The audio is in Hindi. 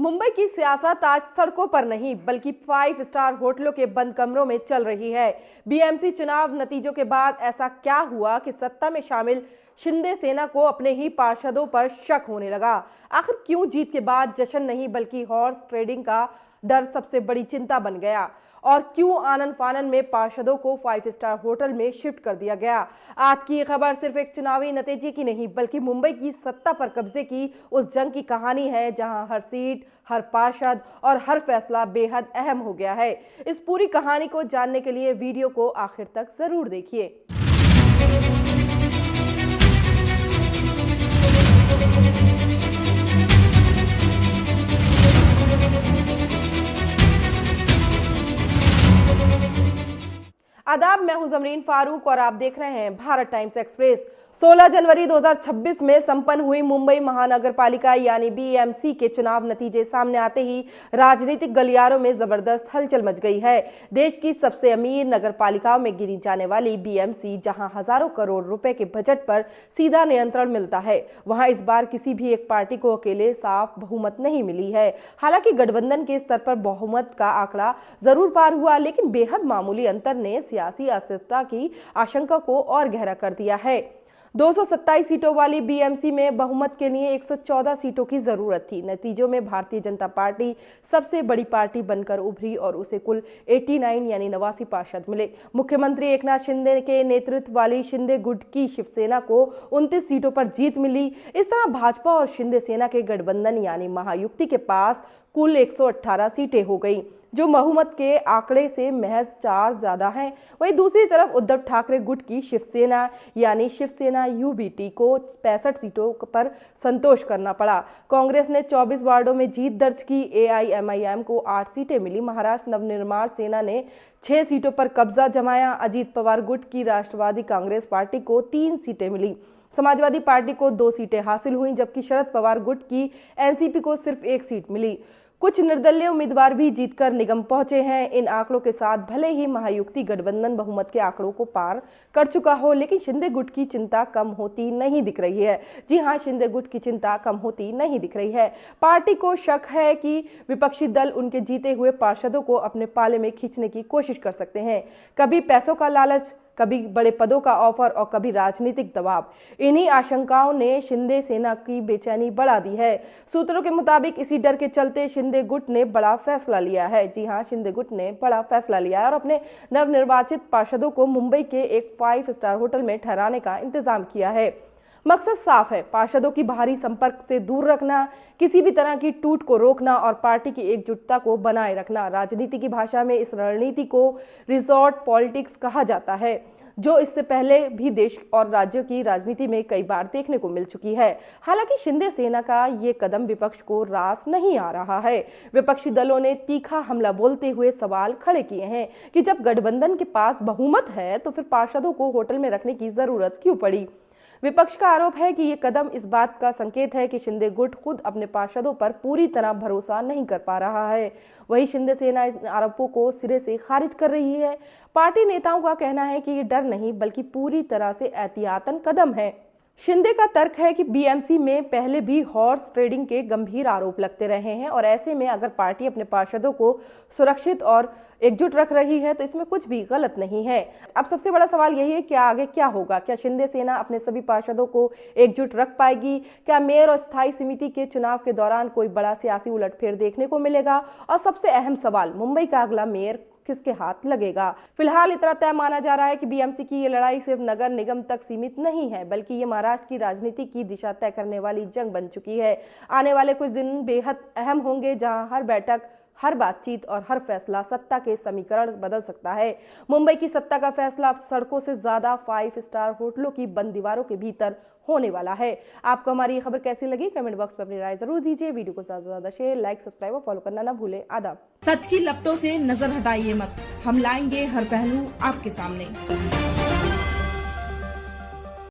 मुंबई की सियासत आज सड़कों पर नहीं बल्कि 5 स्टार होटलों के बंद कमरों में चल रही है। बीएमसी चुनाव नतीजों के बाद ऐसा क्या हुआ कि सत्ता में शामिल शिंदे सेना को अपने ही पार्षदों पर शक होने लगा। आखिर क्यों जीत के बाद जश्न नहीं बल्कि हॉर्स ट्रेडिंग का डर सबसे बड़ी चिंता बन गया, और क्यों आनन फानन में पार्षदों को 5 स्टार होटल में शिफ्ट कर दिया गया। आज की ये खबर सिर्फ एक चुनावी नतीजे की नहीं बल्कि मुंबई की सत्ता पर कब्जे की उस जंग की कहानी है जहां हर सीट, हर पार्षद और हर फैसला बेहद अहम हो गया है। इस पूरी कहानी को जानने के लिए वीडियो को आखिर तक जरूर देखिए। आदाब, मैं हूं जमरीन फारूक और आप देख रहे हैं भारत टाइम्स एक्सप्रेस। 16 जनवरी 2026 में संपन्न हुई मुंबई महानगर पालिका यानी बीएमसी के चुनाव नतीजे सामने आते ही राजनीतिक गलियारों में जबरदस्त हलचल मच गई है। देश की सबसे अमीर नगर पालिकाओं में गिनी जाने वाली बीएमसी, जहां हजारों करोड़ रुपए के बजट पर सीधा नियंत्रण मिलता है, वहां इस बार किसी भी एक पार्टी को अकेले साफ बहुमत नहीं मिली है। हालांकि गठबंधन के स्तर पर बहुमत का आंकड़ा जरूर पार हुआ, लेकिन बेहद मामूली अंतर ने सियासी अस्थिरता की आशंका को और गहरा कर दिया है। 227 सीटों वाली बीएमसी में बहुमत के लिए 114 सीटों की जरूरत थी। नतीजों में भारतीय जनता पार्टी सबसे बड़ी पार्टी बनकर उभरी और उसे कुल 89 यानी 89 पार्षद मिले। मुख्यमंत्री एकनाथ शिंदे के नेतृत्व वाली शिंदे गुट की शिवसेना को 29 सीटों पर जीत मिली। इस तरह भाजपा और शिंदे सेना के गठबंधन यानी महायुति के पास कुल 118 सीटें हो गई, जो बहुमत के आंकड़े से महज 4 ज्यादा हैं। वहीं दूसरी तरफ उद्धव ठाकरे गुट की शिवसेना यानी शिवसेना यूबीटी को 65 सीटों पर संतोष करना पड़ा। कांग्रेस ने 24 वार्डों में जीत दर्ज की। एआईएमआईएम को 8 सीटें मिली। महाराष्ट्र नवनिर्माण सेना ने 6 सीटों पर कब्जा जमाया। अजीत पवार गुट की राष्ट्रवादी कांग्रेस पार्टी को 3 सीटें मिली। समाजवादी पार्टी को 2 सीटें हासिल हुई, जबकि शरद पवार गुट की एनसीपी को सिर्फ 1 सीट मिली। कुछ निर्दलीय उम्मीदवार भी जीतकर निगम पहुंचे हैं। इन आंकड़ों के साथ भले ही महायुति गठबंधन बहुमत के आंकड़ों को पार कर चुका हो, लेकिन शिंदे गुट की चिंता कम होती नहीं दिख रही है। जी हां, शिंदे गुट की चिंता कम होती नहीं दिख रही है। पार्टी को शक है कि विपक्षी दल उनके जीते हुए पार्षदों को अपने पाले में खींचने की कोशिश कर सकते हैं। कभी पैसों का लालच, कभी बड़े पदों का ऑफर और कभी राजनीतिक दबाव। इन्हीं आशंकाओं ने शिंदे सेना की बेचैनी बढ़ा दी है। सूत्रों के मुताबिक इसी डर के चलते शिंदे गुट ने बड़ा फैसला लिया है। जी हां, शिंदे गुट ने बड़ा फैसला लिया है और अपने नवनिर्वाचित पार्षदों को मुंबई के एक 5 स्टार होटल में ठहराने का इंतजाम किया है। मकसद साफ है, पार्षदों की बाहरी संपर्क से दूर रखना, किसी भी तरह की टूट को रोकना और पार्टी की एकजुटता को बनाए रखना। राजनीति की भाषा में इस रणनीति को रिजॉर्ट पॉलिटिक्स कहा जाता है, जो इससे पहले भी देश और राज्यों की राजनीति में कई बार देखने को मिल चुकी है। हालांकि शिंदे सेना का ये कदम विपक्ष को रास नहीं आ रहा है। विपक्षी दलों ने तीखा हमला बोलते हुए सवाल खड़े किए हैं कि जब गठबंधन के पास बहुमत है तो फिर पार्षदों को होटल में रखने की जरूरत क्यों पड़ी। विपक्ष का आरोप है कि ये कदम इस बात का संकेत है कि शिंदे गुट खुद अपने पार्षदों पर पूरी तरह भरोसा नहीं कर पा रहा है। वहीं शिंदे सेना इन आरोपों को सिरे से खारिज कर रही है। पार्टी नेताओं का कहना है कि ये डर नहीं बल्कि पूरी तरह से एहतियातन कदम है। शिंदे का तर्क है कि बीएमसी में पहले भी हॉर्स ट्रेडिंग के गंभीर आरोप लगते रहे हैं और ऐसे में अगर पार्टी अपने पार्षदों को सुरक्षित और एकजुट रख रही है तो इसमें कुछ भी गलत नहीं है। अब सबसे बड़ा सवाल यही है कि आगे क्या होगा। क्या शिंदे सेना अपने सभी पार्षदों को एकजुट रख पाएगी? क्या मेयर और स्थायी समिति के चुनाव के दौरान कोई बड़ा सियासी उलटफेर देखने को मिलेगा? और सबसे अहम सवाल, मुंबई का अगला मेयर किसके हाथ लगेगा? फिलहाल इतना तय माना जा रहा है कि बीएमसी की ये लड़ाई सिर्फ नगर निगम तक सीमित नहीं है, बल्कि ये महाराष्ट्र की राजनीति की दिशा तय करने वाली जंग बन चुकी है। आने वाले कुछ दिन बेहद अहम होंगे, जहां हर बैठक, हर बातचीत और हर फैसला सत्ता के समीकरण बदल सकता है। मुंबई की सत्ता का फैसला अब सड़कों से ज्यादा 5 स्टार होटलों की बंद दीवारों के भीतर होने वाला है। आपको हमारी ये खबर कैसी लगी? कमेंट बॉक्स में अपनी राय जरूर दीजिए। वीडियो को ज्यादा से ज्यादा शेयर, लाइक, सब्सक्राइब और फॉलो करना ना भूलें। आदाब। सच की लपटों से नजर हटाइए मत, हम लाएंगे हर पहलू आपके सामने।